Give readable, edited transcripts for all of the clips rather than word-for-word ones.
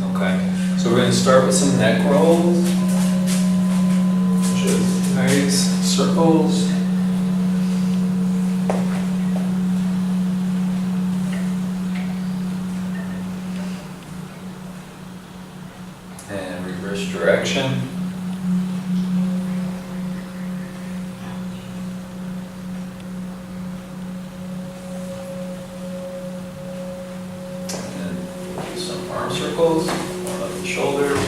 Okay, so we're going to start with some neck rolls. Just nice circles. And reverse direction. Arm circles, one up the shoulders.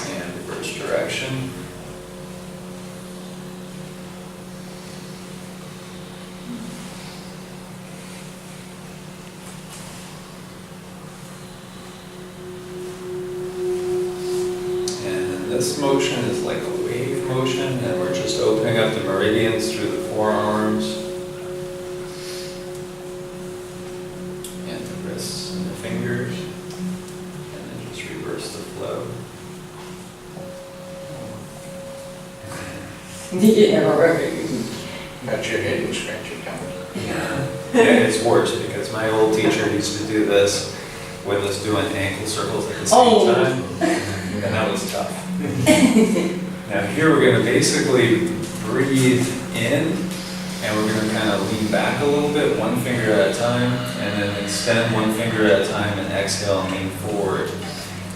And reverse direction. And then this motion is like a wave motion, and we're just opening up the meridians through the forearms and the wrists and the fingers, and then just reverse the flow. Got your head and scratch your tongue. Yeah, it's worse because my old teacher used to do this with us doing ankle circles at the same time, and that was tough. Now here we're going to basically breathe in, and we're going to kind of lean back a little bit, one finger at a time, and then extend one finger at a time and exhale and lean forward.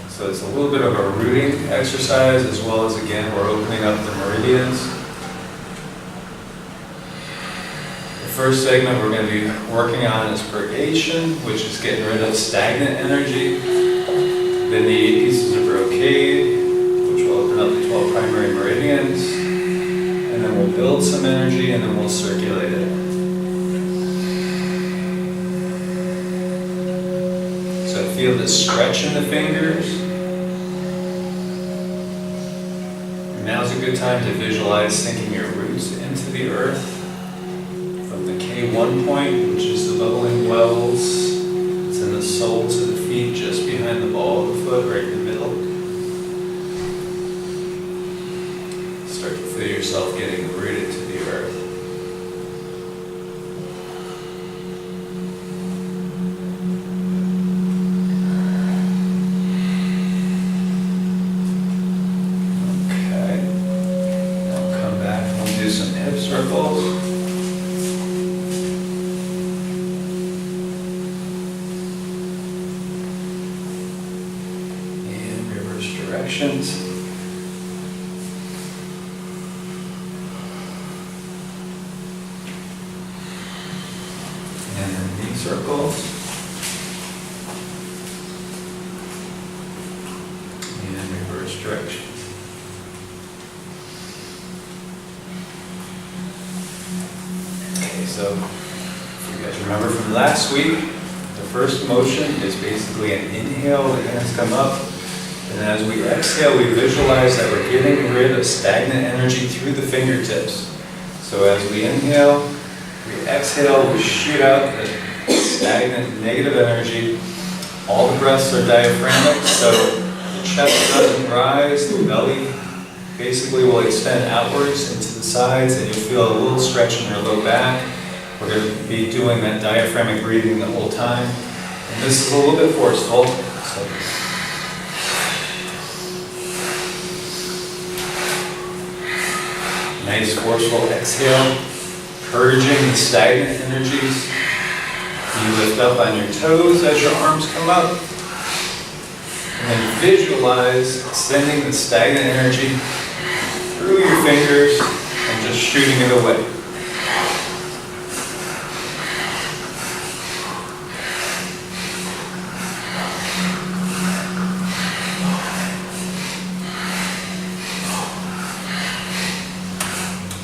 So it's a little bit of a rooting exercise, as well as, again, we're opening up the meridians. The first segment we're going to be working on is purgation, which is getting rid of stagnant energy. Then the 8 pieces of brocade, which will open up the 12 primary meridians, and then we'll build some energy, and then we'll circulate it. So feel the stretch in the fingers. Now's a good time to visualize sinking your roots into the earth from the K1 point, which is the bubbling wells. It's in the soles of the feet, just behind the ball of the foot, right in the middle. Start to feel yourself getting rooted to the earth. Okay. Now come back and we'll do some hip circles. And reverse directions. And then knee circles. And reverse directions. Okay, so if you guys remember from last week, the first motion is basically an inhale, the hands come up. And as we exhale, we visualize that we're getting rid of stagnant energy through the fingertips. So as we inhale, we exhale, we shoot out the stagnant negative energy. All the breaths are diaphragmic, so the chest doesn't rise, the belly basically will extend outwards into the sides, and you'll feel a little stretch in your low back. We're going to be doing that diaphragmic breathing the whole time. And this is a little bit forceful. So nice forceful exhale, purging the stagnant energies. You lift up on your toes as your arms come up. And then visualize sending the stagnant energy through your fingers and just shooting it away.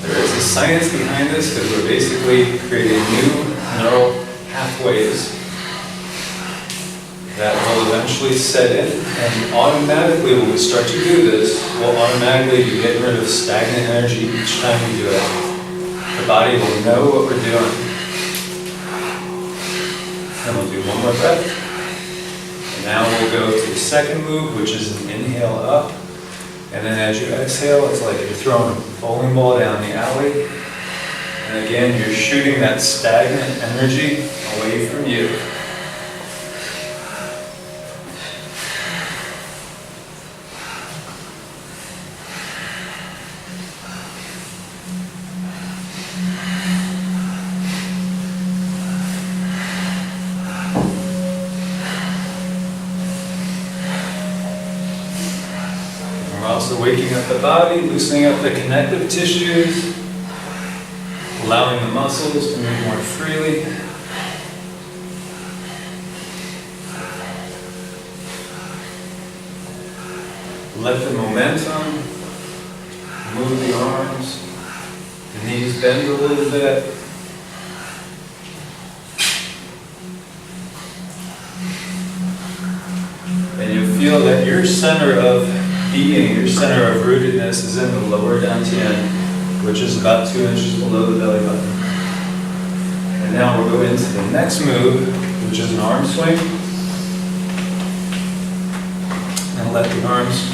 There is a science behind this because we're basically creating new neural pathways that will eventually set in, and automatically when we start to do this, we'll automatically be getting rid of stagnant energy each time we do it. The body will know what we're doing. And we'll do one more breath. And now we'll go to the second move, which is an inhale up. And then as you exhale, it's like you're throwing a bowling ball down the alley. And again, you're shooting that stagnant energy away from you. We're also waking up the body, loosening up the connective tissues, allowing the muscles to move more freely. Let the momentum move the arms, the knees bend a little bit. And you feel that your center of being, your center of rootedness is in the lower dantian, which is about 2 inches below the belly button. And now we'll go into the next move, which is an arm swing. And let the arms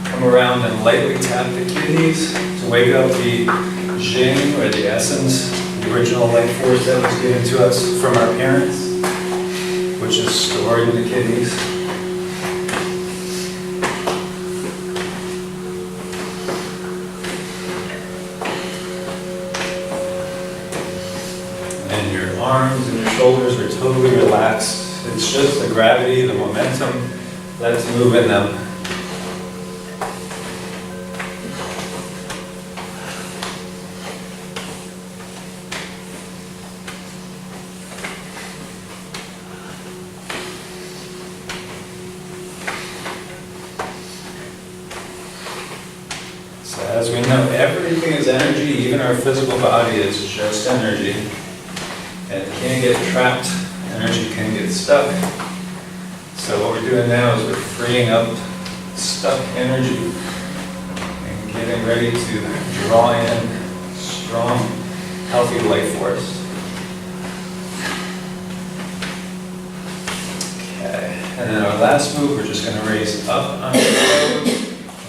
come around and lightly tap the kidneys to wake up the Jing, or the essence, the original life force that was given to us from our parents, which is stored in the kidneys. And your arms and your shoulders are totally relaxed. It's just the gravity, the momentum that's moving them. So as we know, everything is energy, even our physical body is just energy. And it can get trapped, energy can get stuck. So what we're doing now is we're freeing up stuck energy and getting ready to draw in strong, healthy life force. Okay, and then our last move, we're just going to raise up on the toes.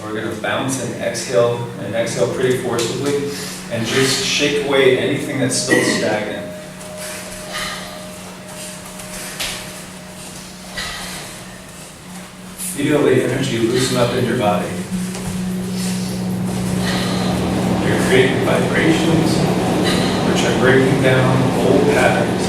We're going to bounce and exhale pretty forcibly, and just shake away anything that's still stagnant. Feel the energy loosen up in your body. You're creating vibrations which are breaking down old patterns.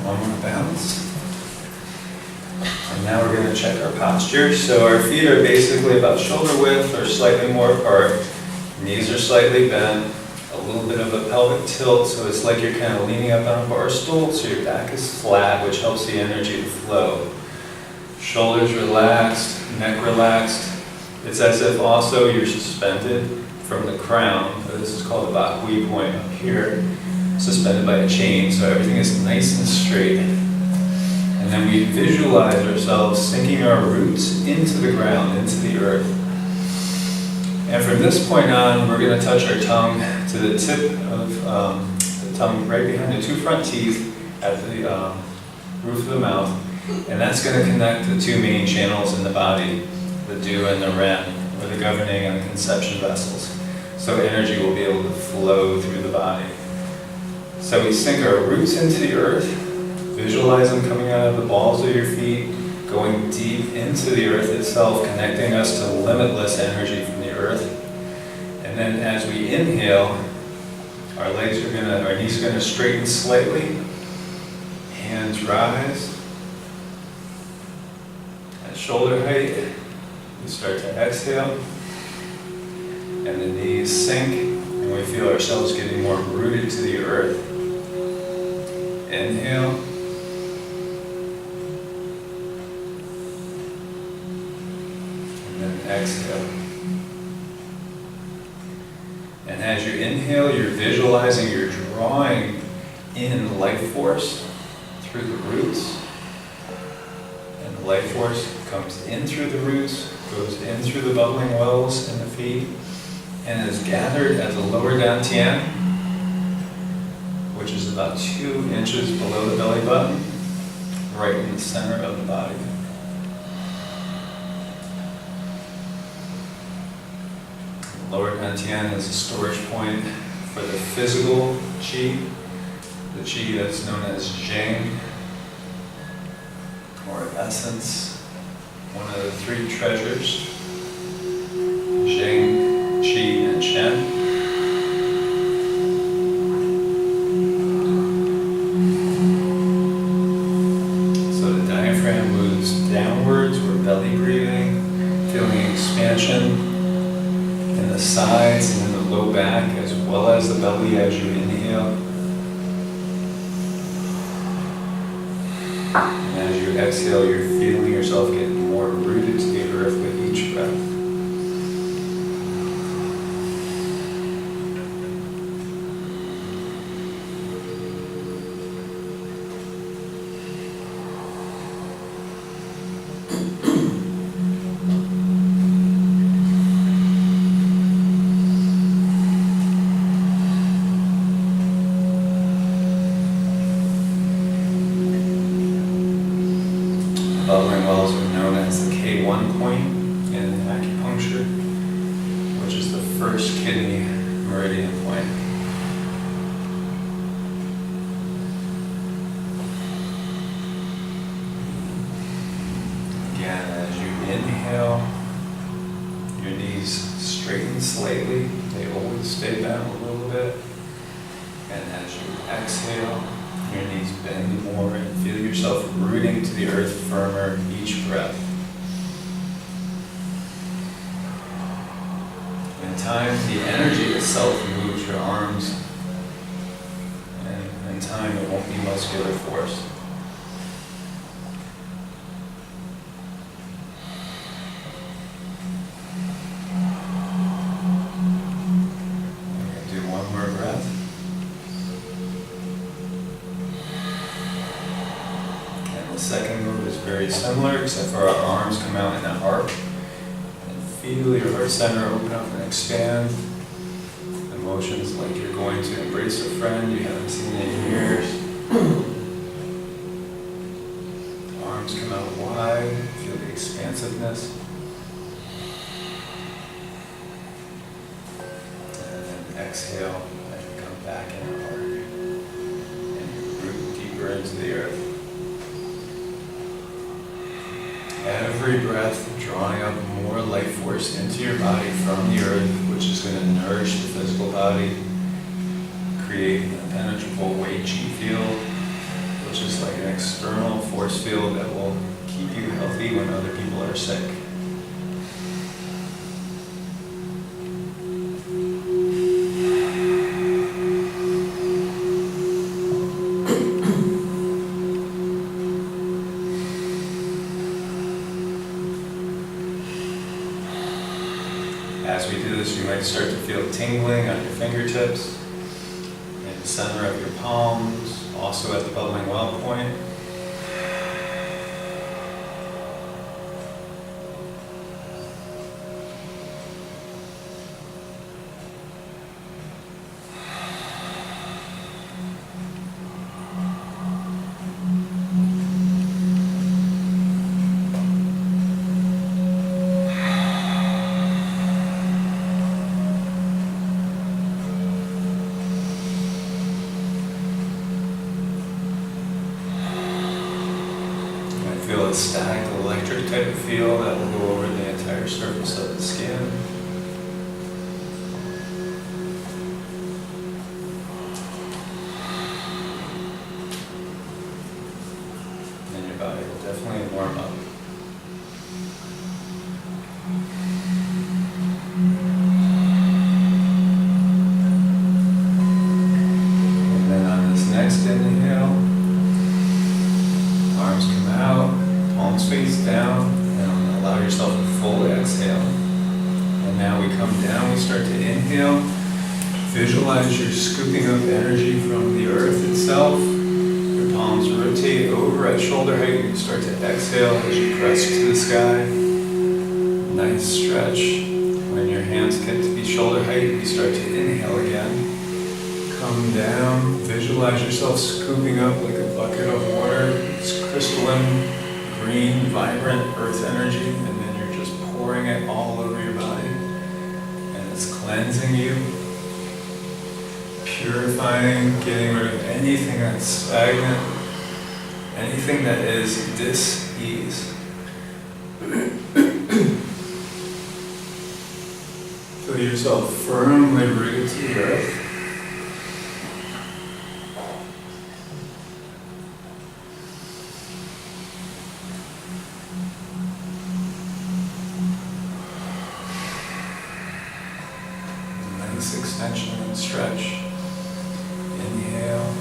One more bounce. And now we're going to check our posture. So our feet are basically about shoulder width or slightly more apart. Knees are slightly bent. A little bit of a pelvic tilt, so it's like you're kind of leaning up on a bar stool, so your back is flat, which helps the energy to flow. Shoulders relaxed, neck relaxed. It's as if also you're suspended from the crown. This is called the Bakui point up here, suspended by a chain, so everything is nice and straight. And then we visualize ourselves sinking our roots into the ground, into the earth. And from this point on, we're going to touch our tongue to the tip of the tongue right behind the two front teeth at the roof of the mouth. And that's going to connect the two main channels in the body, the Du and the Ren, or the governing and the conception vessels. So energy will be able to flow through the body. So we sink our roots into the earth, visualize them coming out of the balls of your feet, going deep into the earth itself, connecting us to limitless energy from the earth. And then as we inhale, our knees are gonna straighten slightly, hands rise. At shoulder height, we start to exhale, and the knees sink, and we feel ourselves getting more rooted to the earth. Inhale. And then exhale. And as you inhale, you're visualizing, you're drawing in life force through the roots. And the life force comes in through the roots, goes in through the bubbling wells in the feet and is gathered at the lower dantian, which is about 2 inches below the belly button, right in the center of the body. The lower dantian is a storage point for the physical qi, the qi that's known as Jing, or essence, one of the 3 treasures, Jing, Qi, and Shen. So the diaphragm moves downwards, we're belly breathing, feeling expansion in the sides and in the low back, as well as the belly as you inhale. And as you exhale, you're feeling yourself getting more rooted to the earth with each breath. Bubbling wells are known as the K1 point in acupuncture, which is the first kidney meridian point. Again, as you inhale, your knees straighten slightly. They always stay bent a little bit. And as you exhale, your knees bend more and feel yourself rooting to the earth firmer each breath. In time, the energy itself moves your arms, and in time it won't be muscular force. We're going to do one more breath. The second move is very similar, except for our arms come out in an arc. And feel your heart center open up and expand. Emotions like you're going to embrace a friend you haven't seen in years. Arms come out wide, feel the expansiveness. And then exhale as you come back in an arc. And you root deeper into the earth. Every breath drawing up more life force into your body from the earth, which is going to nourish the physical body, create an impenetrable Wei Qi field, which is like an external force field that will keep you healthy when other people are sick. As we do this, you might start to feel tingling on your fingertips, in the center of your palms, also at the bubbling well point. Feel a static electric type of feel that will go over the entire surface of the skin. And your body will definitely warm up. And then on this next inhale, arms come out. Palms face down, and allow yourself a full exhale. And now we come down, we start to inhale. Visualize you're scooping up energy from the earth itself. Your palms rotate over at shoulder height. You start to exhale as you press to the sky. nice stretch. When your hands get to be shoulder height, you start to inhale again. Come down, visualize yourself scooping up like a bucket of water. It's crystalline, green, vibrant earth energy, and then you're just pouring it all over your body. And it's cleansing you, purifying, getting rid of anything that's stagnant, anything that is dis-ease. Feel yourself firmly rooted to the earth. Nice extension and stretch. Inhale.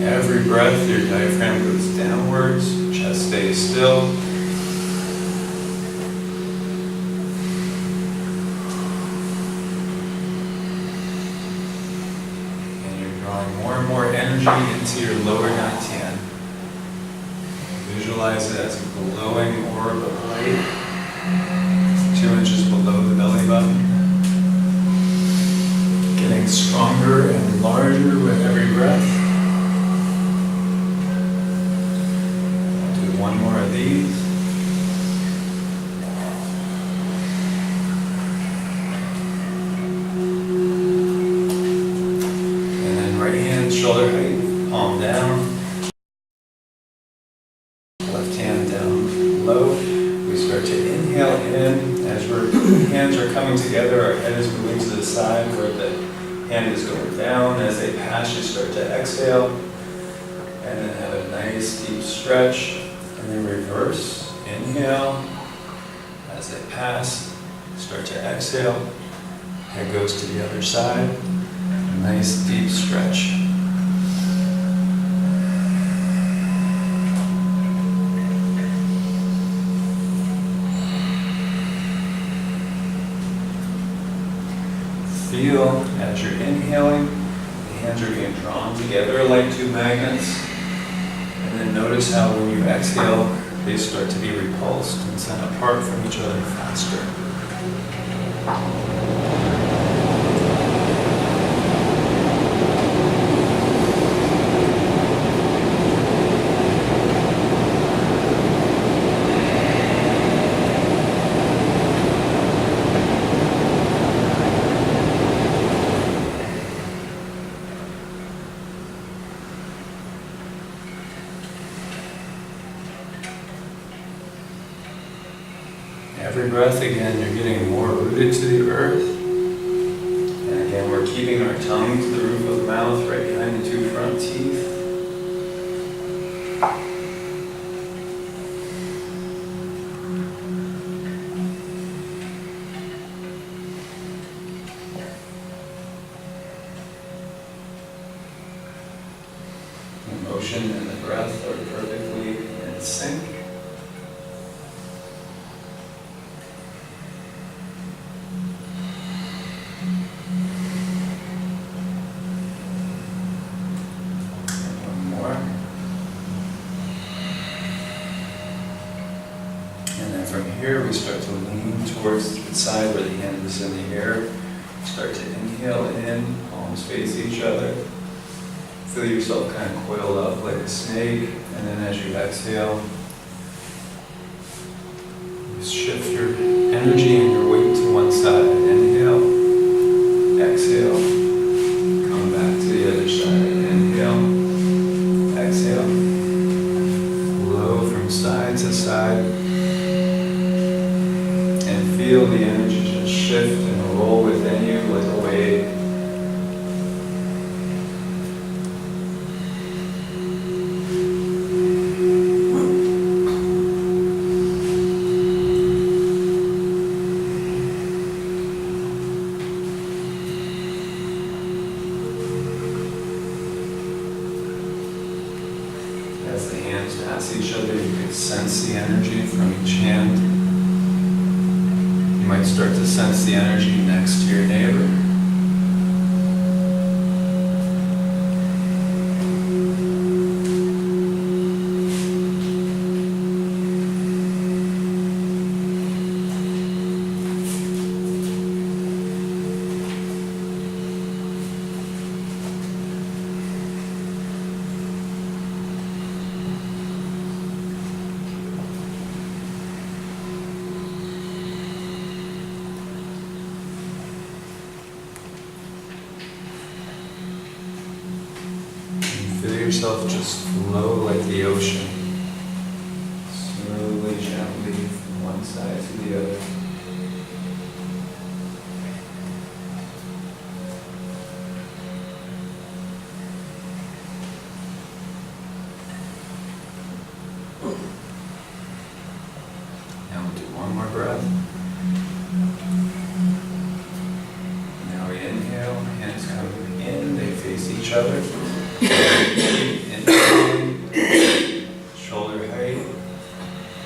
Every breath, your diaphragm goes downwards, chest stays still. And you're drawing more and more energy into your lower dantian. Visualize it as a glowing orb of light, 2 inches below the belly button. Getting stronger and larger with every breath. One more of these. And then right hand shoulder height, palm down. Left hand down low. We start to inhale in. As our hands are coming together, our head is moving to the side where the hand is going down. As they pass, you start to exhale. And then have a nice deep stretch. And then reverse, inhale, as they pass, start to exhale, head goes to the other side, a nice deep stretch. Feel as you're inhaling, the hands are being drawn together like two magnets. And then notice how when you exhale, they start to be repulsed and sent apart from each other faster. Every breath, again, you're getting more rooted to the earth. And again, we're keeping our tongue to the roof of the mouth, right behind the 2 front teeth. The motion and the breath are perfectly in sync. From here, we start to lean towards the side where the hand is in the air. Start to inhale in, palms face each other. Feel yourself kind of coil up like a snake, and then as you exhale, you shift your energy and your weight to one side. Inhale, exhale, come back to the other side. Inhale, exhale, flow from side to side. Feel the energy just shift and roll within you like a wave. sense the energy from each hand. You might start to sense the energy next to your neighbor. Feel yourself just flow like the ocean, slowly, gently, from one side to the other. Now we'll do one more breath. Now we inhale, hands come in, they face each other. Inhale, shoulder height,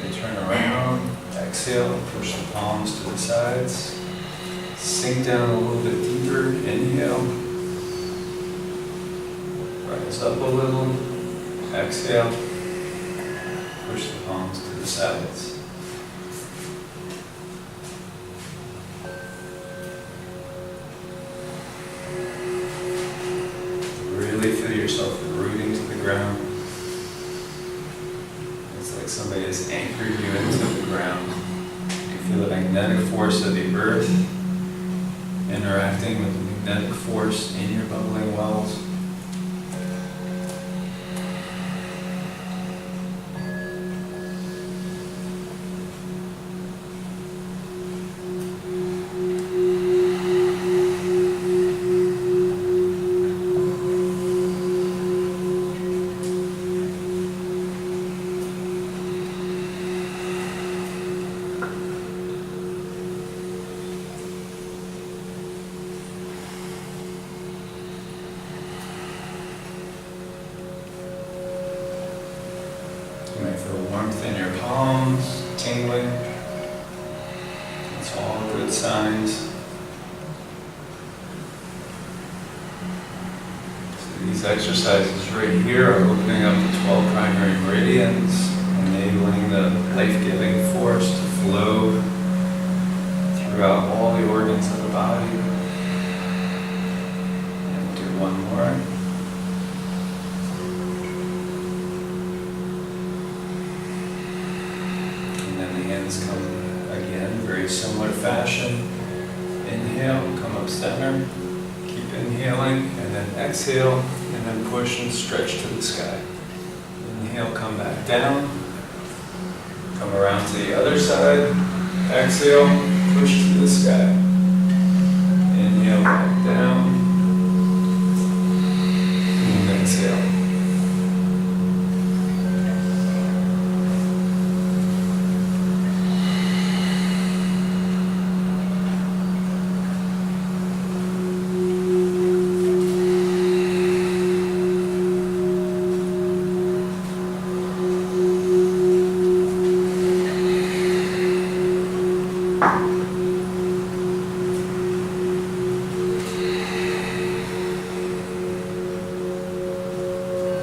they turn around, exhale, push the palms to the sides, sink down a little bit deeper, inhale, rise up a little, exhale, push the palms to the sides. Really feel yourself rooting to the ground. It's like somebody has anchored you into the ground. You feel the magnetic force of the earth interacting with the magnetic force in your bubbling wells. You might feel warmth in your palms, tingling. It's all good signs. So these exercises right here are opening up the 12 primary meridians, enabling the life-giving force to flow throughout all the organs of the body. And we'll do one more. Hands come again, very similar fashion. Inhale, come up center, keep inhaling, and then exhale, and then push and stretch to the sky. Inhale, come back down, come around to the other side, exhale, push to the sky. Inhale, back down, and exhale.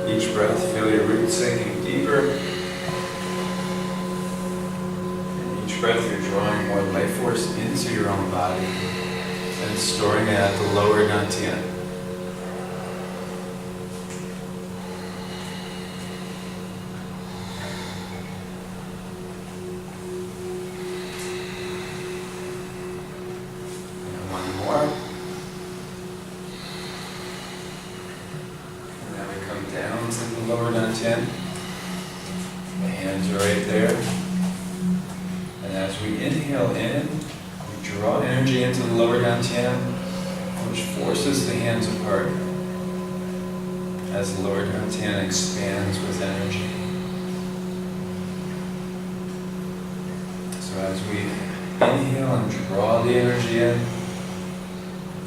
Each breath, feel your roots sinking deeper. And each breath, you're drawing more life force into your own body and storing it at the lower dantian. And one more. Down to the lower dantian. The hands are right there. And as we inhale in, we draw energy into the lower dantian, which forces the hands apart as the lower dantian expands with energy. So as we inhale and draw the energy in,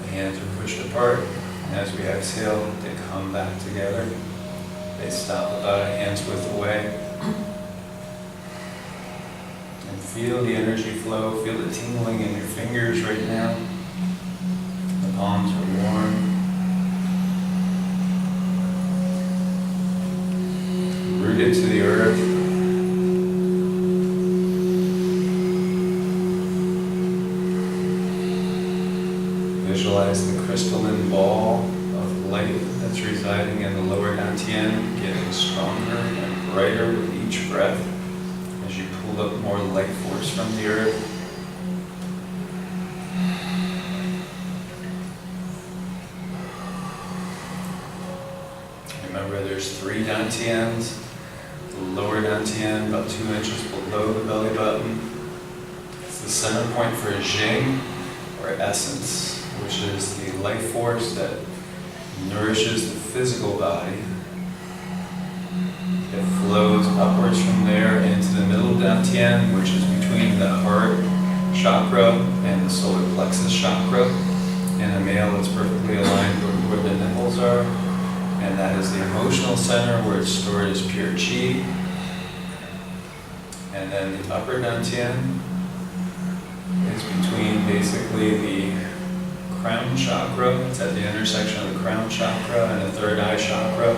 the hands are pushed apart. And as we exhale, they come back together. They stop about a hand's width away. And feel the energy flow, feel the tingling in your fingers right now. The palms are warm. Rooted to the earth. Visualize the crystalline ball of light that's residing in the lower dantian, getting stronger and brighter with each breath as you pull up more life force from the earth. Remember, there's 3 dantians. The lower dantian, about 2 inches below the belly button. It's the center point for Jing, or essence, which is the life force that nourishes the physical body. It flows upwards from there into the middle dantian, which is between the heart chakra and the solar plexus chakra. In a male, it's perfectly aligned with where the nipples are. And that is the emotional center where it's stored as pure chi. And then the upper dantian is between basically the crown chakra. It's at the intersection of the crown chakra and the third eye chakra,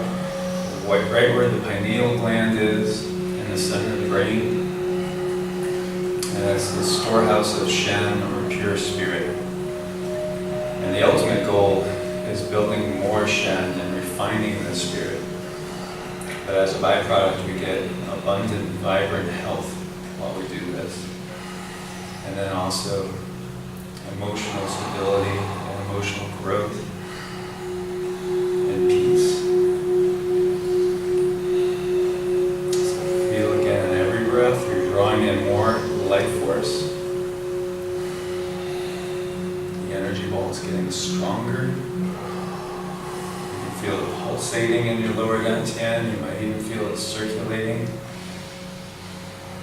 right where the pineal gland is, in the center of the brain. And that's the storehouse of Shen, or pure spirit. And the ultimate goal is building more Shen and refining the spirit. But as a byproduct, we get abundant, vibrant health while we do this. And then also emotional stability and emotional growth and peace. So feel again in every breath, you're drawing in more life force. The energy ball is getting stronger. You feel it pulsating in your lower dantian. You might even feel it circulating.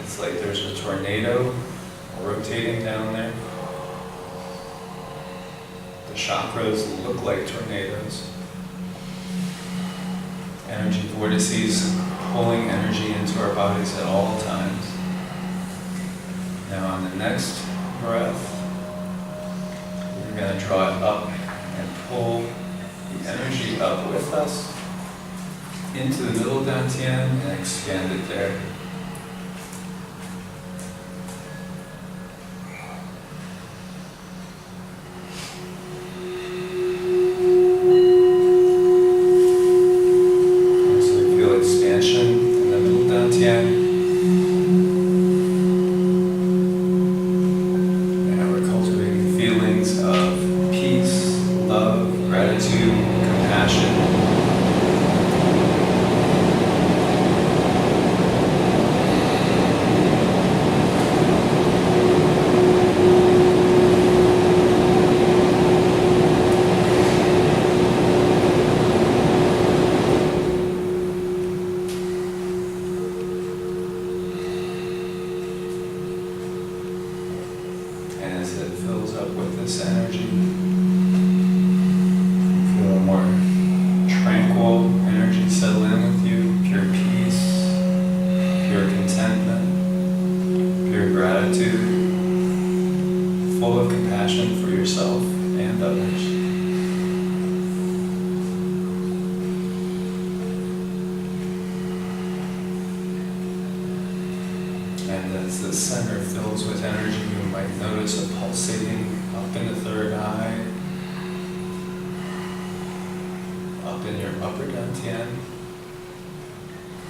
It's like there's a tornado rotating down there. The chakras look like tornadoes. Energy vortices pulling energy into our bodies at all times. Now on the next breath, we're going to draw it up and pull the energy up with us into the middle dantian and expand it there. As the center fills with energy, you might notice a pulsating up in the third eye, up in your upper dantian.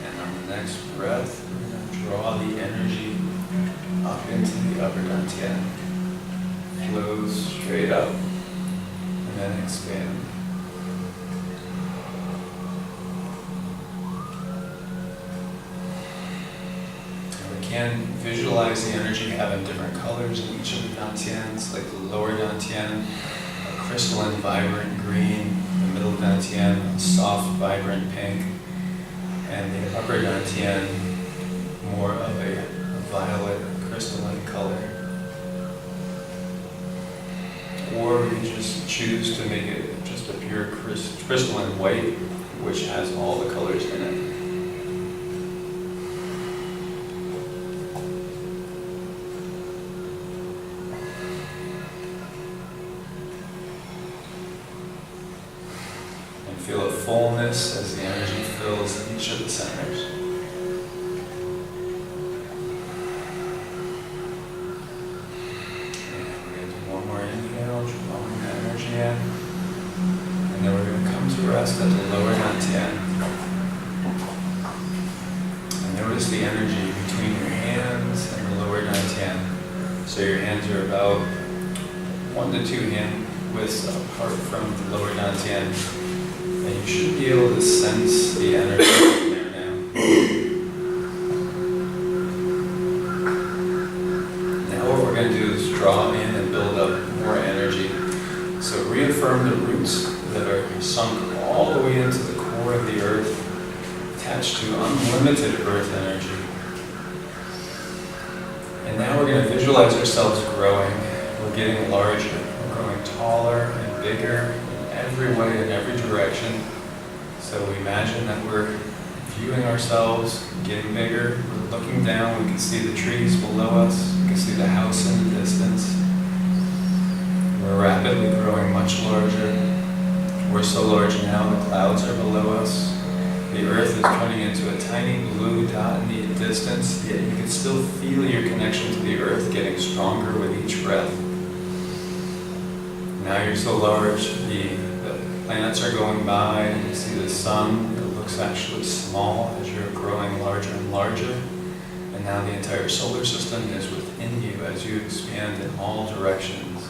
And on the next breath, we're going to draw the energy up into the upper dantian. Flows straight up and then expand. And visualize the energy having different colors in each of the dantians, like the lower dantian, a crystalline, vibrant green, the middle dantian, a soft, vibrant pink, and the upper dantian, more of a violet, crystalline color. Or you just choose to make it just a pure crystalline white, which has all the colors in it. fullness as the energy fills each of the centers. And we're going to do one more inhale, drawing that energy in. And then we're going to come to rest at the lower dantian. And notice the energy between your hands and the lower dantian. So your hands are about 1 to 2 hand widths apart from the lower dantian. And you should be able to sense the energy in there now. Now what we're going to do is draw in and build up more energy. So reaffirm the roots that are sunk all the way into the core of the earth, attached to unlimited earth energy. And now we're going to visualize ourselves growing. We're getting larger. We're growing taller and bigger in every way, in every direction. So we imagine that we're viewing ourselves getting bigger. We're looking down. We can see the trees below us. We can see the house in the distance. We're rapidly growing much larger. We're so large now the clouds are below us. The earth is turning into a tiny blue dot in the distance, yet you can still feel your connection to the earth getting stronger with each breath. Now you're so large, the planets are going by, and you see the sun. It looks actually small as you're growing larger and larger. And now the entire solar system is within you as you expand in all directions.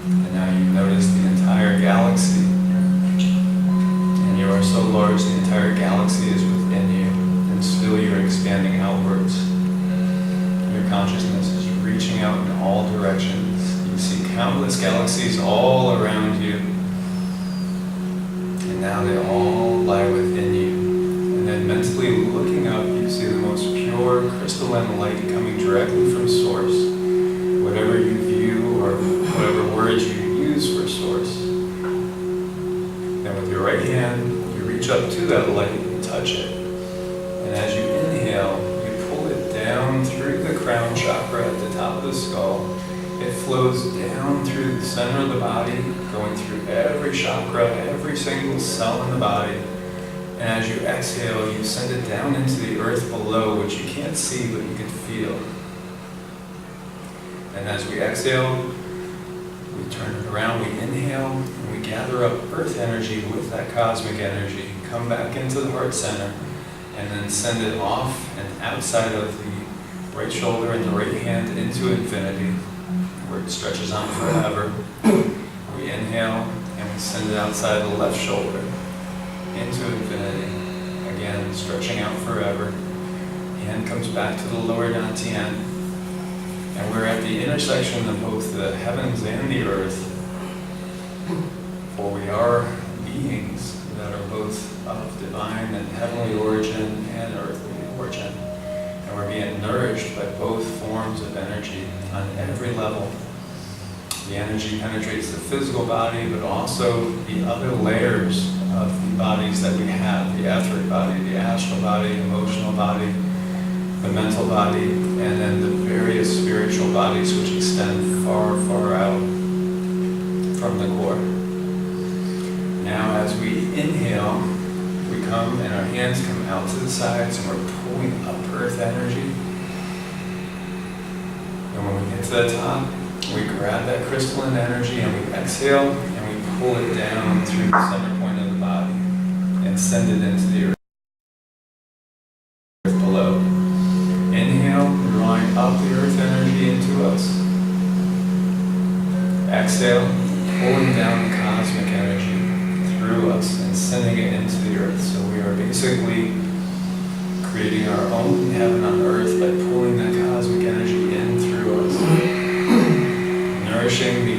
And now you notice the entire galaxy. And you are so large, the entire galaxy is within you. And still you're expanding outwards. Your consciousness is reaching out in all directions. You see countless galaxies all around you. And now they all lie within you. And then mentally looking up, you see the most pure crystalline light coming directly from Source. Whatever you view or whatever words you use for Source. Then with your right hand, you reach up to that light and touch it. And as you inhale, you pull it down through the crown chakra at the top of the skull. It flows down through the center of the body, going through every chakra, every single cell in the body. And as you exhale, you send it down into the earth below, which you can't see, but you can feel. And as we exhale, we turn it around, we inhale, and we gather up earth energy with that cosmic energy, come back into the heart center, and then send it off and outside of the right shoulder and the right hand into infinity, where it stretches on forever. We inhale, and we send it outside the left shoulder into infinity, again stretching out forever. Hand comes back to the lower dantian, and we're at the intersection of both the heavens and the earth, for we are beings that are both of divine and heavenly origin and earthly origin, and we're being nourished by both forms of energy on every level. The energy penetrates the physical body, but also the other layers of the bodies that we have, the etheric body, the astral body, emotional body, the mental body, and then the various spiritual bodies which extend far, far out from the core. Now as we inhale, we come and our hands come out to the sides and we're pulling up earth energy. And when we get to the top, we grab that crystalline energy and we exhale and we pull it down through the center point of the body and send it into the earth below. Inhale, drawing up the earth energy into us. Exhale, pulling down the cosmic energy through us and sending it into the earth. So we are basically creating our own heaven on earth by pulling that cosmic energy in through us. Nourishing the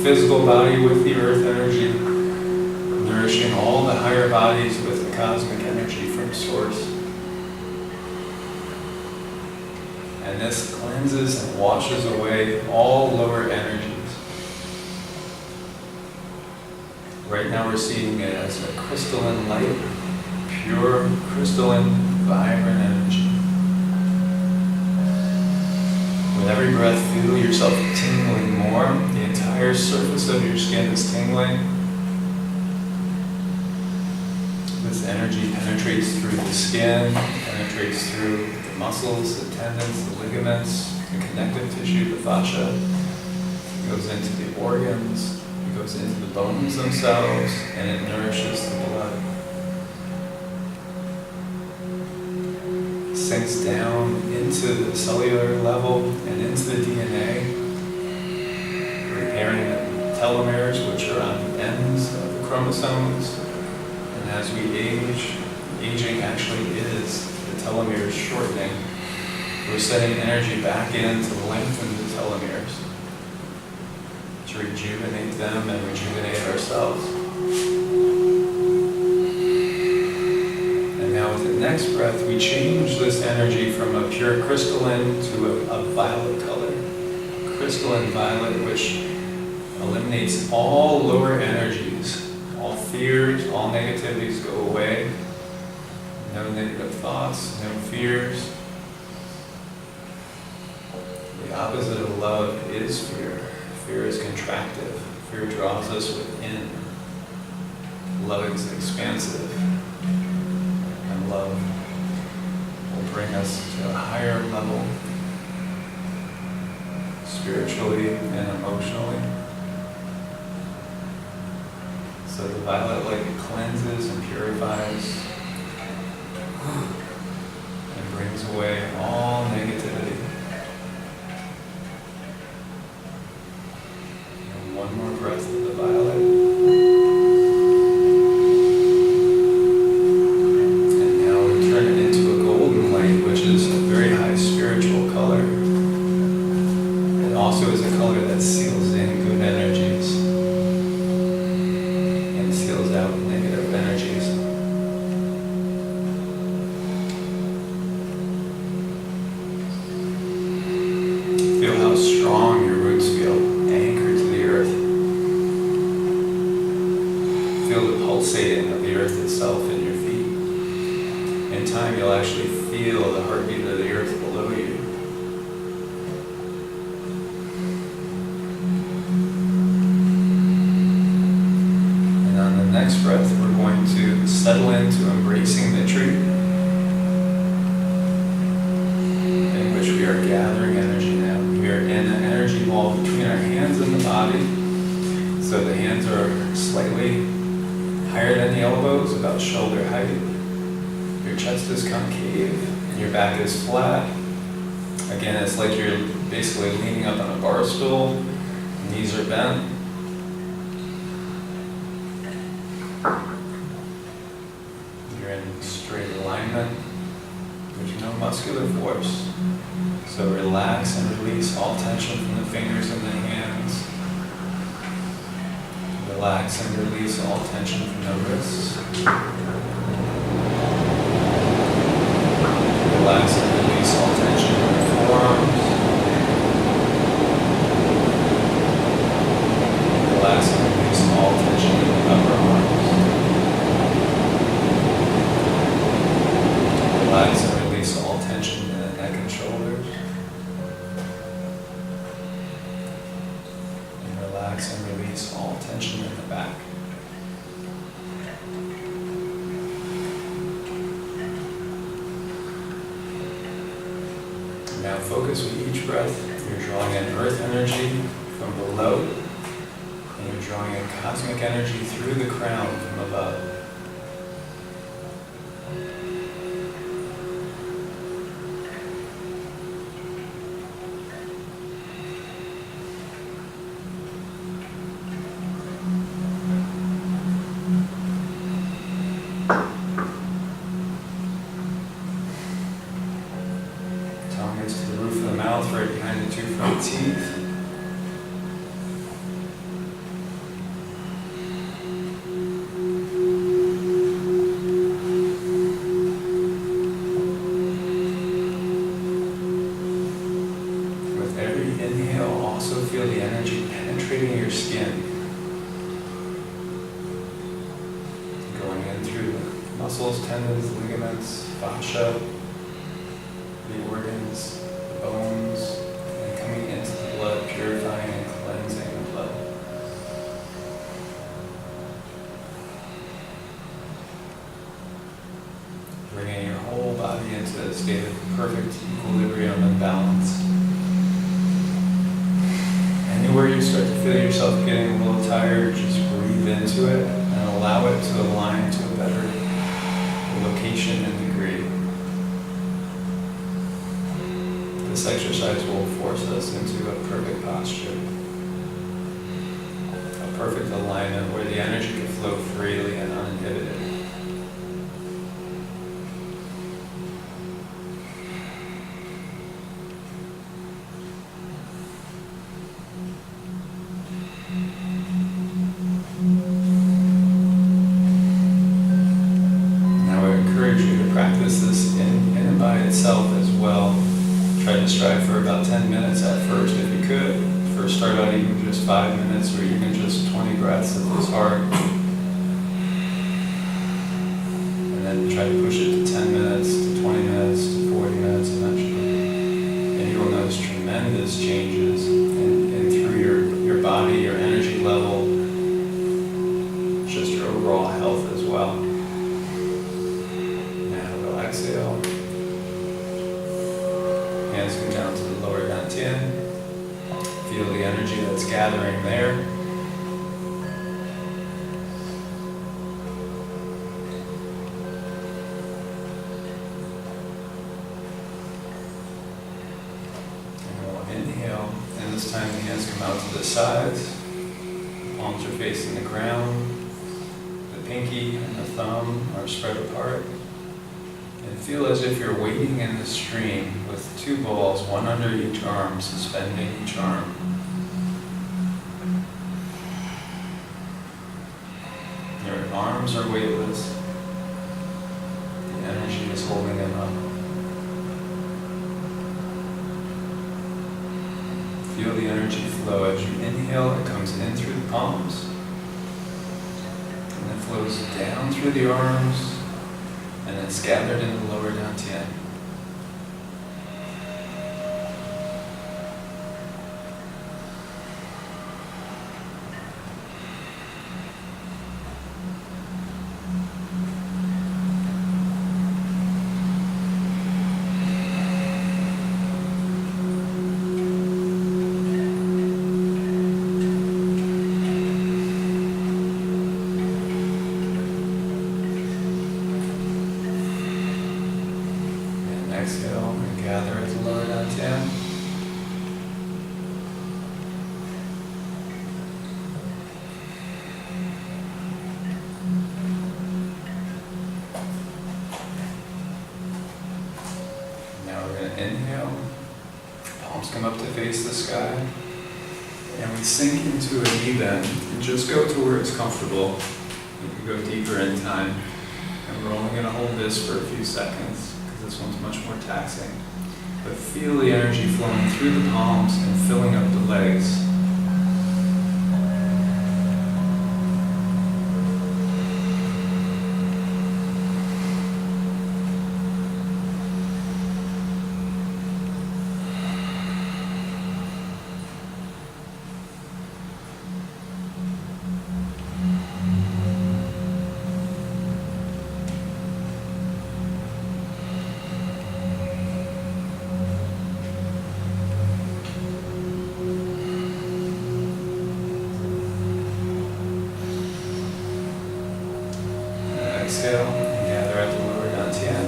physical body with the earth energy, nourishing all the higher bodies with the cosmic energy from Source. And this cleanses and washes away all lower energies. Right now we're seeing it as a crystalline light, pure, crystalline, vibrant energy. With every breath, feel yourself tingling more more. The entire surface of your skin is tingling. This energy penetrates through the skin, penetrates through the muscles, the tendons, the ligaments, the connective tissue, the fascia. It goes into the organs, it goes into the bones themselves, and it nourishes the blood. It sinks down into the cellular level and into the DNA, repairing the telomeres, which are on the ends of the chromosomes. And as we age, aging actually is the telomeres shortening. We're sending energy back in to lengthen the telomeres, to rejuvenate them and rejuvenate ourselves. And now with the next breath, we change this energy from a pure crystalline to a violet color. Crystalline violet, which eliminates all lower energies. All fears, all negativities go away. No negative thoughts, no fears. The opposite of love is fear. Fear is contractive. Fear draws us within. Love is expansive. And love will bring us to a higher level, spiritually and emotionally. So the violet light cleanses and purifies and brings away all negativity. And one more breath of the violet. And now we turn it into a golden light, which is a very high spiritual color. It also is a color that seals in good energies. Out negative energies. Feel how strong your roots feel, anchored to the earth. Feel the pulsating of the earth itself in your feet. In time, you'll actually feel the heartbeat of the earth below you. Next breath, we're going to settle into embracing the tree, in which we are gathering energy now. We are in an energy wall between our hands and the body. So the hands are slightly higher than the elbows, about shoulder height. Your chest is concave and your back is flat. Again, it's like you're basically leaning up on a bar stool. Knees are bent. You're in straight alignment. There's no muscular force. So relax and release all tension from the fingers and the hands. Relax and release all tension from the wrists. Relax and release all tension from the forearms. Relax and release all tension in the upper arms. Relax and release all tension in the neck and shoulders. And relax and release all tension in the back. Now focus with each breath. You're drawing in earth energy from below, and you're drawing in cosmic energy through the crown from above. Tongue is to the roof of the mouth, right behind the two front teeth. With every inhale, also feel the energy penetrating your skin. Going in through the muscles, tendons, ligaments, fascia, the organs, the bones, and coming into the blood, purifying and cleansing. a state of perfect equilibrium and balance. Anywhere you start to feel yourself getting a little tired, just breathe into it and allow it to align to a better location and degree. This exercise will force us into a perfect posture, a perfect alignment where the energy can flow freely and uninhibited. Practice this in and by itself as well. Try to strive for about 10 minutes at first if you could. First start out even just 5 minutes or even just 20 breaths if it's hard. And then try to push it to 10 minutes, to 20 minutes, to 40 minutes eventually. And you will notice tremendous changes in through your body, your energy level, just your overall health as well. Exhale. Hands come down to the lower dantian. Feel the energy that's gathering there. And we'll inhale, and this time the hands come out to the sides. The palms are facing the ground. The pinky and the thumb are spread apart. And feel as if you're wading in the stream with two balls, one under each arm, suspending each arm. Your arms are weightless. The energy is holding them up. Feel the energy flow. As you inhale, it comes in through the palms. And it flows down through the arms. And it's gathered in the lower dantian. Exhale and gather at the lower dantian. Now we're going to inhale. Palms come up to face the sky. And we sink into a knee bend. And just go to where it's comfortable. You can go deeper in time. And we're only going to hold this for a few seconds. This one's much more taxing. But feel the energy flowing through the palms and filling up the legs. Exhale and gather at the lower dantian.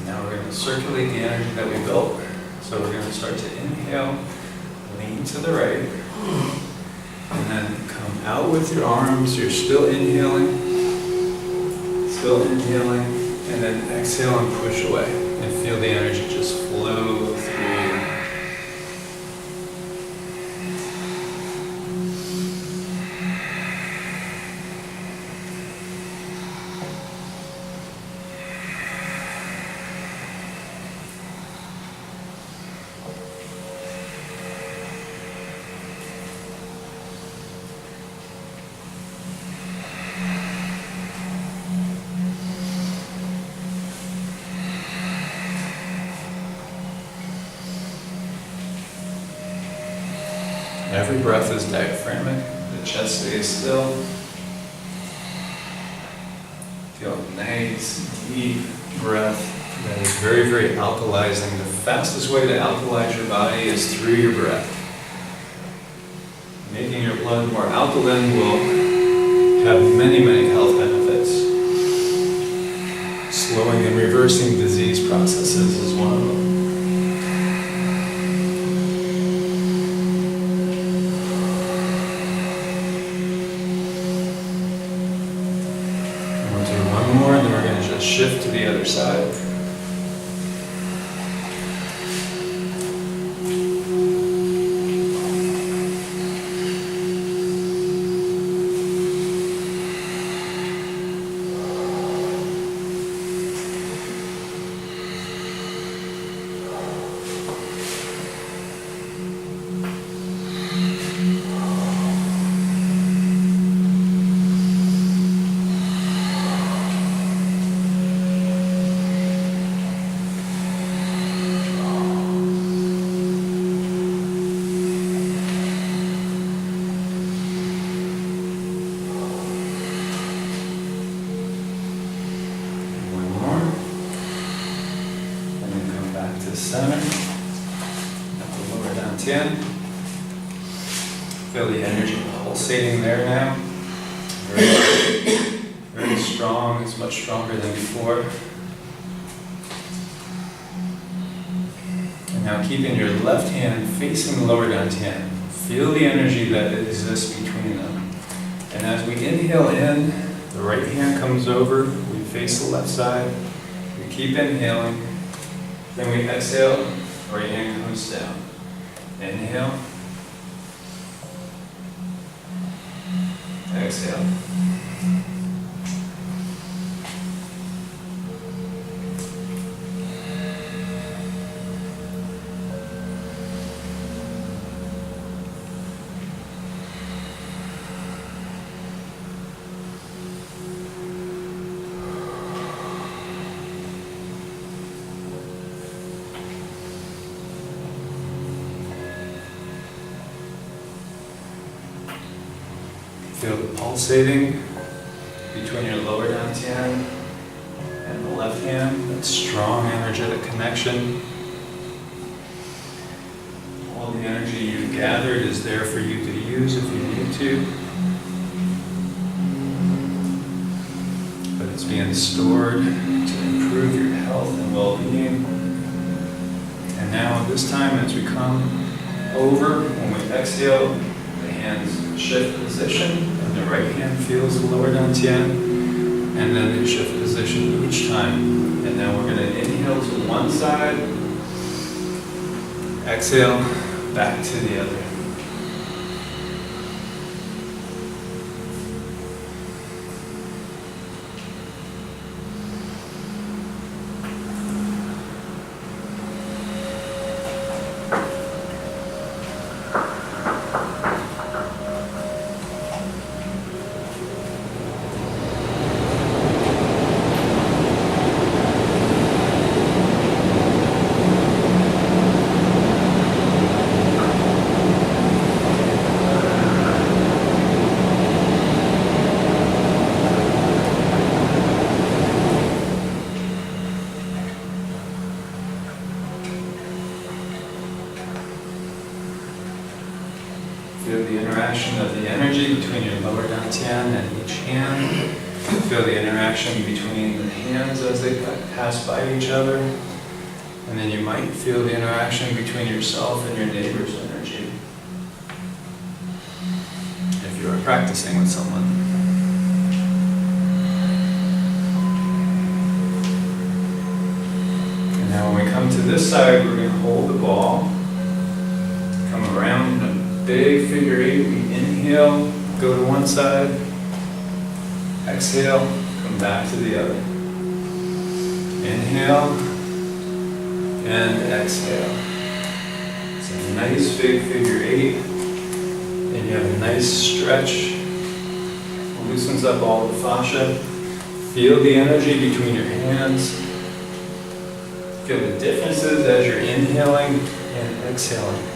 Now we're going to circulate the energy that we built. So we're going to start to inhale, lean to the right, and then come out with your arms. You're still inhaling, and then exhale and push away. And feel the energy just flow through you. Every breath is diaphragmic, the chest stays still. Feel a nice, deep breath that is very, very alkalizing. The fastest way to alkalize your body is through your breath. Making your blood more alkaline will have many, many health benefits. Slowing and reversing disease processes is one of them. We'll do one more, and then we're going to just shift to the other side. Center, at the lower dantian. Feel the energy pulsating there now. Very, very strong, it's much stronger than before. And now keeping your left hand facing the lower dantian. Feel the energy that exists between them. And as we inhale in, the right hand comes over, we face the left side, we keep inhaling. Then we exhale, right hand comes down. Inhale. Exhale. Feel the pulsating between your lower dantian and the left hand, that strong energetic connection. All the energy you've gathered is there for you to use if you need to. But it's being stored to improve your health and well-being. And now this time as we come over, when we exhale, the hands shift position, and the right hand feels the lower dantian, and then they shift position each time. And now we're going to inhale to one side, exhale back to the other. Feel the interaction of the energy between your lower dantian and each hand. Feel the interaction between the hands as they pass by each other. And then you might feel the interaction between yourself and your neighbor's energy, if you are practicing with someone. And now when we come to this side, we're going to hold the ball, come around a big figure eight. We inhale, go to one side, exhale, come back to the other. Inhale and exhale. It's a nice big figure eight, and you have a nice stretch. Loosens up all the fascia. Feel the energy between your hands. Feel the differences as you're inhaling and exhaling.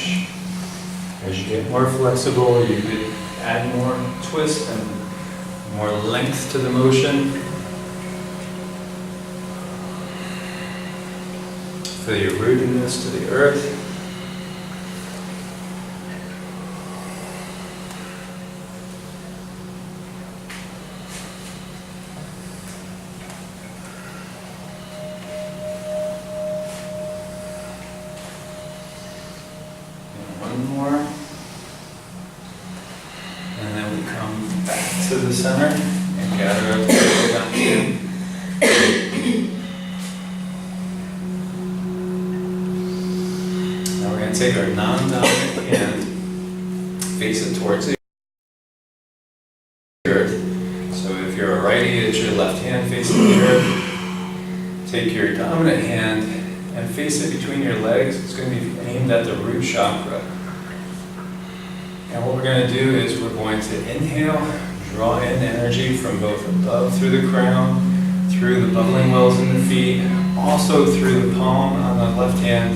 stretch. As you get more flexible, you could add more twist and more length to the motion. Feel your rootedness to the earth. One more. And then we come back to the center and gather up the down here. Now we're going to take our non-dominant hand, face it towards the earth. So if you're a righty, it's your left hand facing the earth. Take your dominant hand and face it between your legs. It's going to be aimed at the root chakra. And what we're going to do is we're going to inhale, draw in energy from both above through the crown, through the bubbling wells in the feet, also through the palm on the left hand.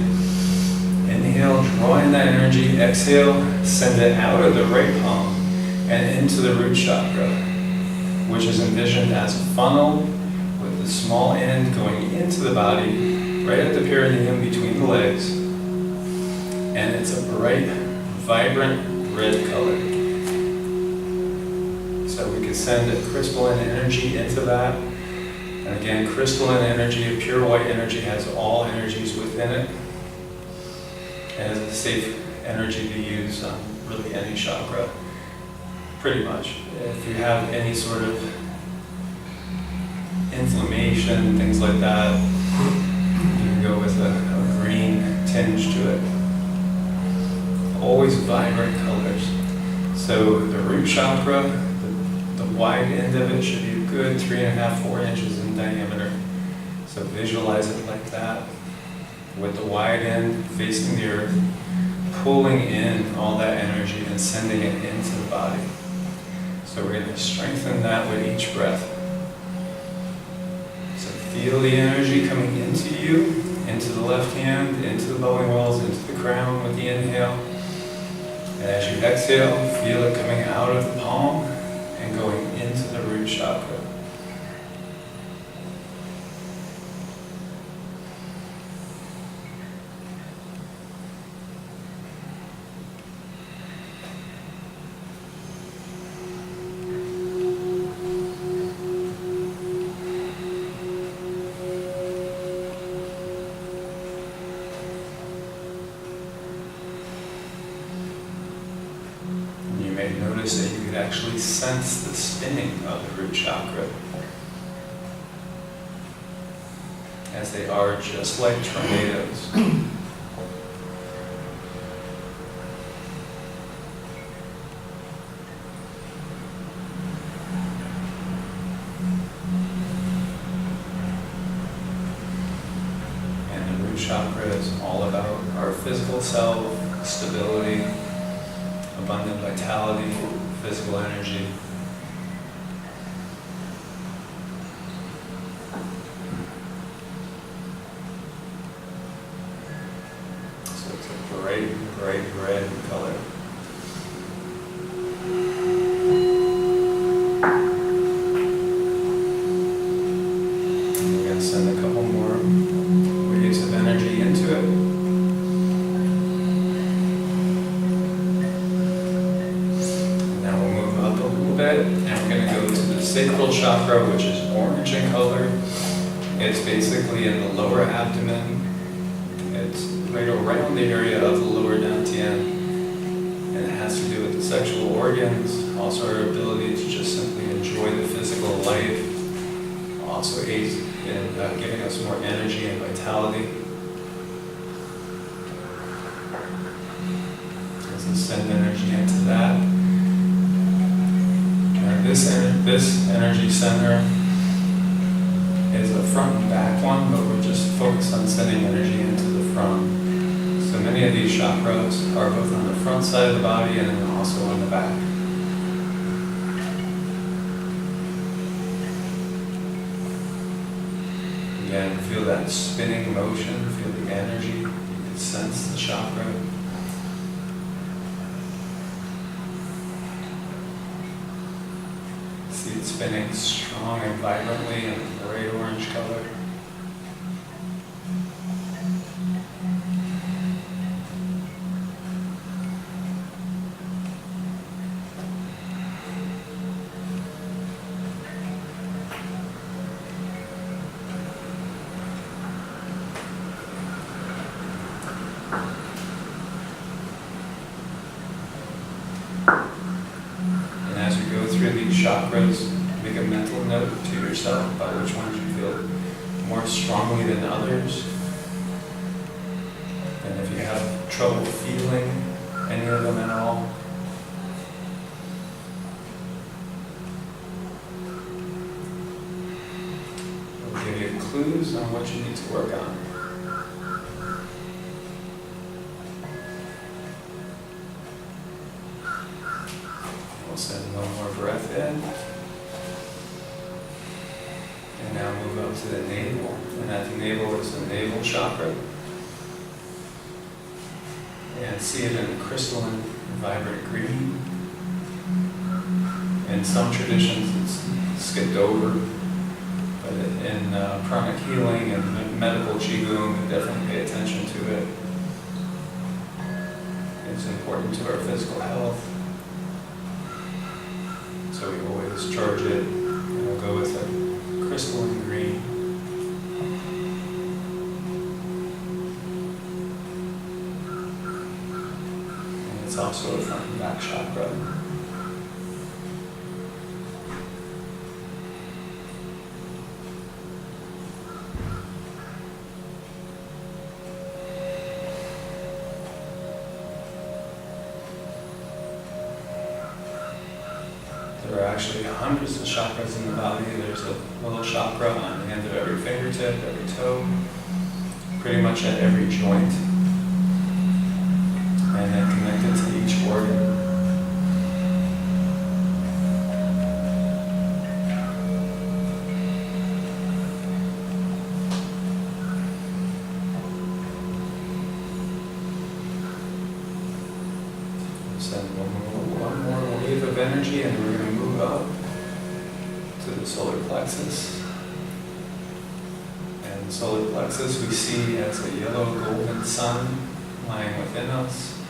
Inhale, draw in that energy. Exhale, send it out of the right palm and into the root chakra, which is envisioned as a funnel with the small end going into the body, right at the perineum between the legs. And it's a bright, vibrant red color. So we can send a crystalline energy into that. And again, crystalline energy, pure white energy, has all energies within it. And is a safe energy to use on really any chakra, pretty much. If you have any sort of inflammation, things like that, you can go with a green tinge to it. Always vibrant colors. So the root chakra, the wide end of it should be a good 3.5, 4 inches in diameter. So visualize it like that, with the wide end facing the earth, pulling in all that energy and sending it into the body. So we're going to strengthen that with each breath. So feel the energy coming into you, into the left hand, into the bubbling wells, into the crown with the inhale. And as you exhale, feel it coming out of the palm and going into the root chakra. Notice that you could actually sense the spinning of the root chakra, as they are just like tornadoes. And the root chakra is all about our physical self, stability, abundant vitality, physical energy. So it's a bright, bright red color. And we're going to send a couple more waves of energy into it. And we're going to go to the sacral chakra, which is orange in color. It's basically in the lower abdomen. It's right around the area of the lower dantian. And it has to do with the sexual organs, also our ability to just simply enjoy the physical life. Also aids in giving us more energy and vitality. So send energy into that. This energy center is a front and back one, but we're just focused on sending energy into the front. So many of these chakras are both on the front side of the body and then also on the back. Again, feel that spinning motion, feel the energy, you can sense the chakra. see it spinning strong and vibrantly in a bright orange color. And as we go through these chakras, make a mental note to yourself about which ones you feel more strongly than others. And if you have trouble feeling any of them at all, it'll give you clues on what you need to work on. We'll send one more breath in. And now move up to the navel. And at the navel is the navel chakra. And see it in a crystalline, vibrant green. In some traditions it's skipped over, but in pranic healing and medical Qigong, we definitely pay attention to it. It's important to our physical health. So we always charge it, and we'll go with a crystalline green. And it's also a front and back chakra. There are actually hundreds of chakras in the body. There's a little chakra on the end of every fingertip, every toe, pretty much at every joint, and then connected to each organ. Send one more wave of energy, and we're going to move up to the solar plexus. And the solar plexus we see as a yellow golden sun lying within us.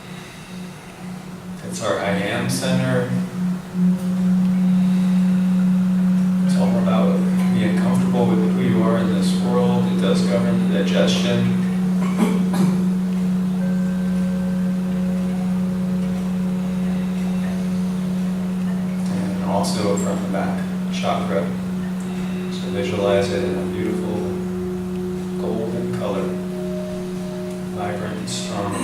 It's our I am center. It's all about being comfortable with who you are in this world. It does govern the digestion. Also from the back chakra. So visualize it in a beautiful golden color, vibrant and strong.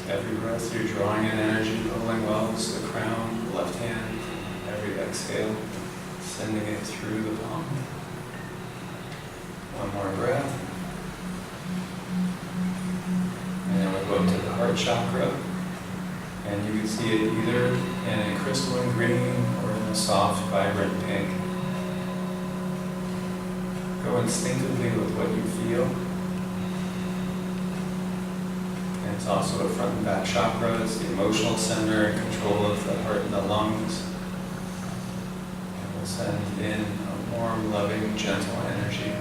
Every breath you're drawing in energy, pulling wells to the crown, left hand. Every exhale, sending it through the palm. One more breath. And then we'll go up to the heart chakra. And you can see it either in a crystalline green or in a soft, vibrant pink. Go instinctively with what you feel. It's also a front and back chakra. It's the emotional center and control of the heart and the lungs. And we'll send in a warm, loving, gentle energy.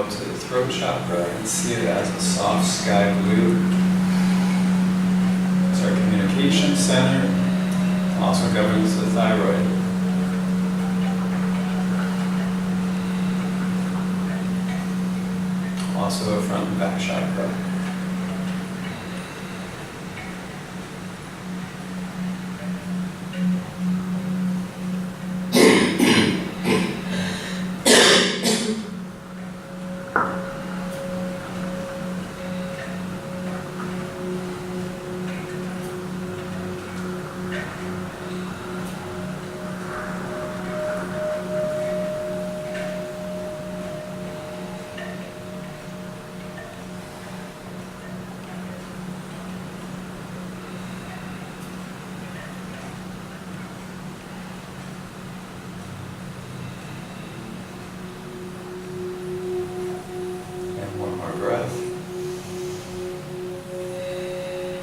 up to the throat chakra and see it as a soft sky blue. It's our communication center, also governs the thyroid. Also a front and back chakra. Breath.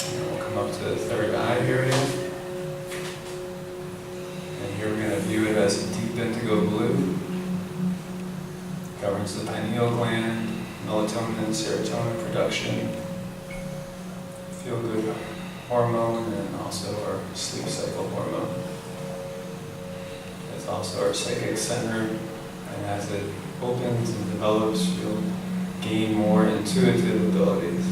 And we'll come up to the third eye area. And here we're going to view it as a deep indigo blue. Governs the pineal gland, melatonin and serotonin production, feel good hormone, and also our sleep cycle hormone. It's also our psychic center, and as it opens and develops, you'll gain more intuitive abilities.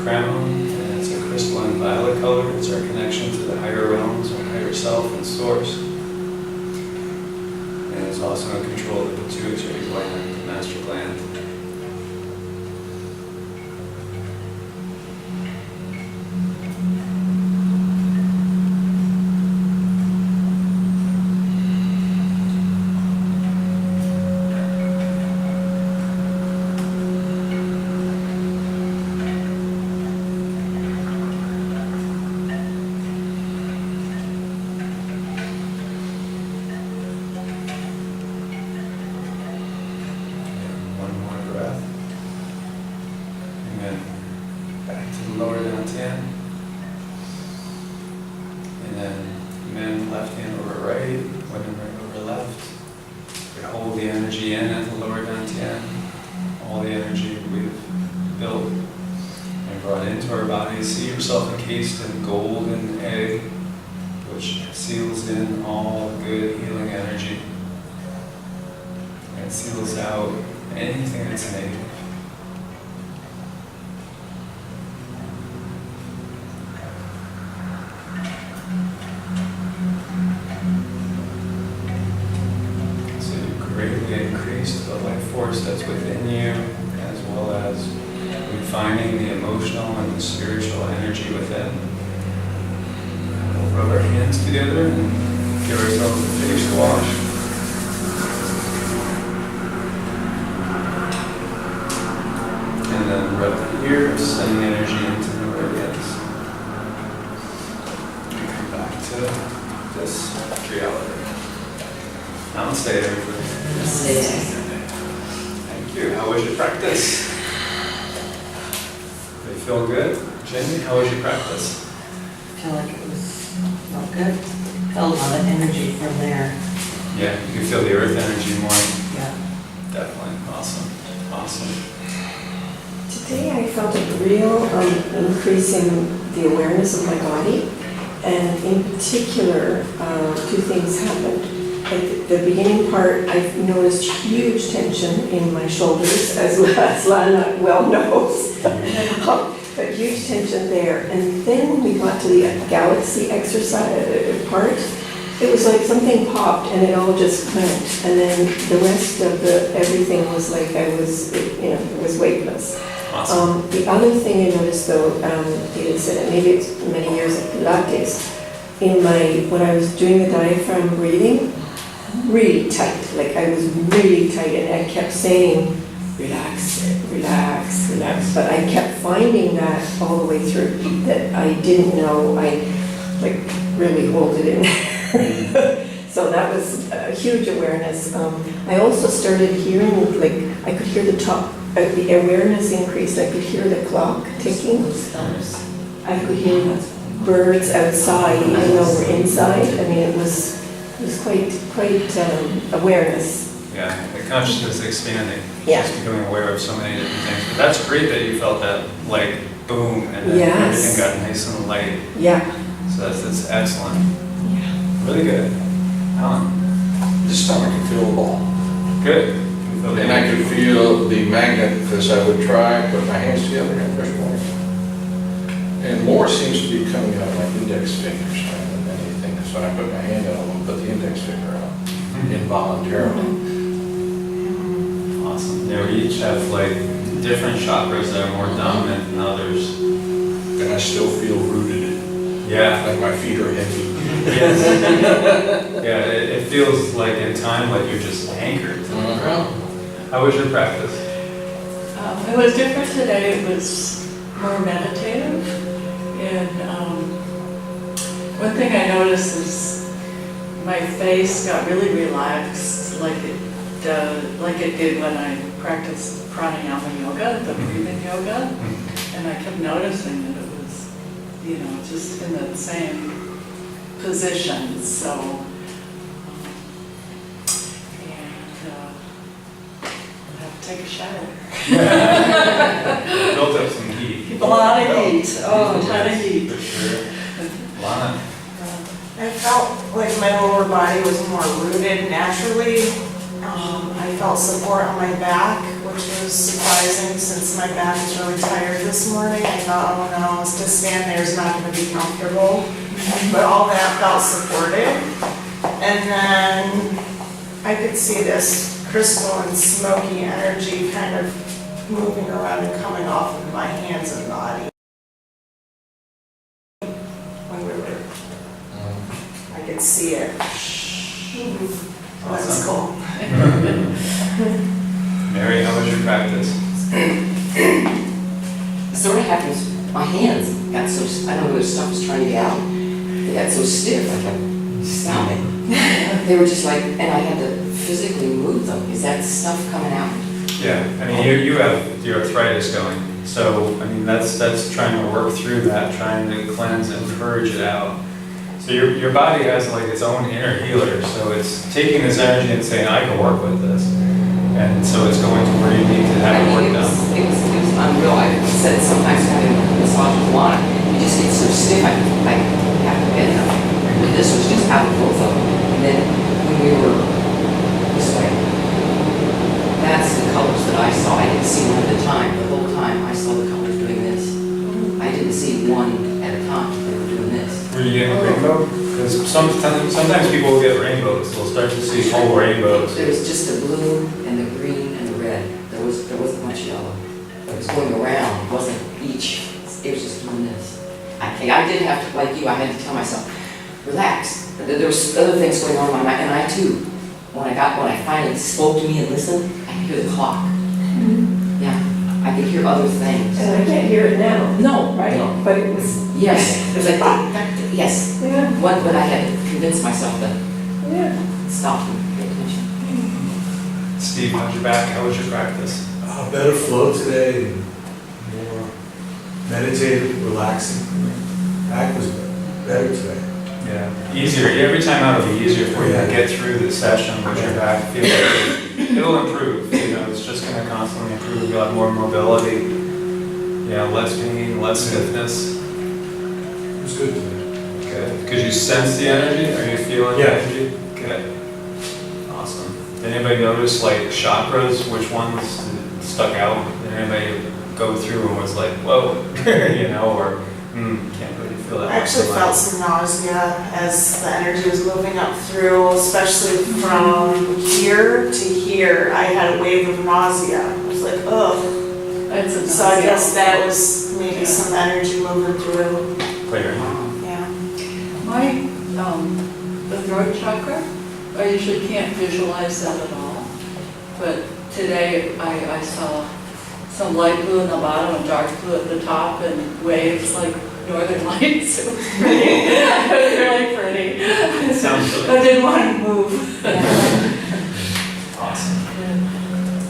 Crown, and it's a crystalline violet color. It's our connection to the higher realms, our higher self and source. And it's also in control of the pituitary gland, the master gland. Lower dantian, and then men left hand over right, women right over left. We hold the energy in at the lower dantian, all the energy we've built and brought into our bodies. See yourself encased in golden egg, which seals in all good healing energy and seals out anything that's negative. Greatly increase the life force that's within you, as well as refining the emotional and the spiritual energy within. We'll rub our hands together and give ourselves a face wash. And then rub the ears, sending energy into the meridians. And come back to this reality. Namaste, everybody. Thank you. How was your practice? Did it feel good? Jamie, how was your practice? I feel like it felt good. Felt a lot of energy from there. Yeah, you can feel the earth energy more. Yeah. Definitely. Awesome. Awesome. Today I felt a real increase in the awareness of my body, and in particular, two things happened. At the beginning part, I noticed huge tension in my shoulders, as Lana well knows, but huge tension there. And then when we got to the galaxy exercise part, it was like something popped and it all just went. And then the rest of everything was like I was, it was weightless. Awesome. The other thing I noticed though, is that maybe it's many years of Pilates, when I was doing the diaphragm breathing, really tight, like I was really tight and I kept saying, relax, relax, relax, but I kept finding that all the way through, that I didn't know I like really hold it in there. So that was a huge awareness. I also started hearing, like I could hear the top, the awareness increased, I could hear the clock ticking. I could hear birds outside even though we're inside. I mean, it was quite awareness. Yeah, the consciousness expanding. Yeah. Just becoming aware of so many different things. But that's great that you felt that like boom and then Yes. everything got nice and light. Yeah. So that's excellent. Yeah. Really good. Alan, This time I could feel a ball. good. You feel the And I energy? could feel the magnet as I would try, put my hands together and push more. And more seems to be coming out of my index fingers rather than anything. So when I put my hand out, I'll put the index finger out involuntarily. Awesome. Yeah, we each have like different chakras that are more dominant than others. And I still feel rooted, Yeah. like my feet are heavy. Yes. Yeah, it feels like in time like you're just anchored to the ground. How was your practice? It was different today. It was more meditative. And one thing I noticed is my face got really relaxed, like it did when I practiced pranayama yoga, the breathing yoga. And I kept noticing that it was, just in the same position. So, I'll have to take a shower. Built up some heat. A lot of heat. Oh, a ton of heat. For sure. Lana? I felt like my lower body was more rooted naturally. I felt support on my back, which was surprising since my back is really tired this morning. I thought, oh no, to stand there is not going to be comfortable. But all that felt supported. And then I could see this crystal and smoky energy kind of moving around and coming off of my hands and body. When we were, I could see it. That's cool. Mary, how was your practice? Sort of happens, my hands got so, I don't know where stuff was trying to get out. They got so stiff, I kept stopping. They were just like, and I had to physically move them. Is that stuff coming out? Yeah, I mean, you have the arthritis going. So, I mean, that's trying to work through that, trying to cleanse and purge it out. So your body has like its own inner healer. So it's taking this energy and saying, I can work with this. And so it's going to where you need to have it work done. It was unreal. I said sometimes having a massage with Lana, you just get so stiff, I have to bend them. But this was just out of both of them. And then when we were this way, that's the colors that I saw. I didn't see one at a time. The whole time I saw the colors doing this. I didn't see one at a time. They were doing this. Were you getting a rainbow? Because sometimes people will get rainbows. They'll start to see whole rainbows. There was just the blue and the green and the red. There wasn't much yellow. It was going around. It wasn't each. It was just doing this. I did have to, like you, I had to tell myself, relax. There was other things going on in my mind, and I too. When I finally spoke to me and listened, I could hear the clock. Yeah, I could hear other things. And I can't hear it now. No, Right? no. But it was, Yes, it was like, yes. yeah, But I had to convince myself to yeah. stop and pay attention. Steve, how's your back? How was your practice? Better flow today, and more meditative, relaxing. Back was better today. Yeah, easier. Every time out it'll be easier for you to get through the session with your back. Feel like it'll improve. It's just going to constantly improve. You'll have more mobility. Less pain, less stiffness. It was good today. Good. Could you sense the energy? Are you feeling the Yeah. energy? Good. Awesome. Did anybody notice like chakras? Which ones stuck out? Did anybody go through and was like, whoa, or can't really feel that I much. actually felt some nausea as the energy was moving up through, especially from here to here. I had a wave of nausea. I was like, ugh. It's a So I guess that was maybe some energy moving through. Clear. Yeah. My, the throat chakra, I usually can't visualize that at all. But today I saw some light blue in the bottom and dark blue at the top and waves like northern lights. It was pretty. It was really pretty. Sounds really I didn't want to move. awesome.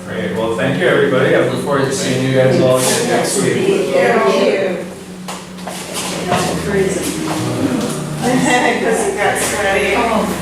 Great, well, thank you, everybody. I look forward to seeing you guys all again next week. Thank you. Freezing. Because you got sweaty. Oh,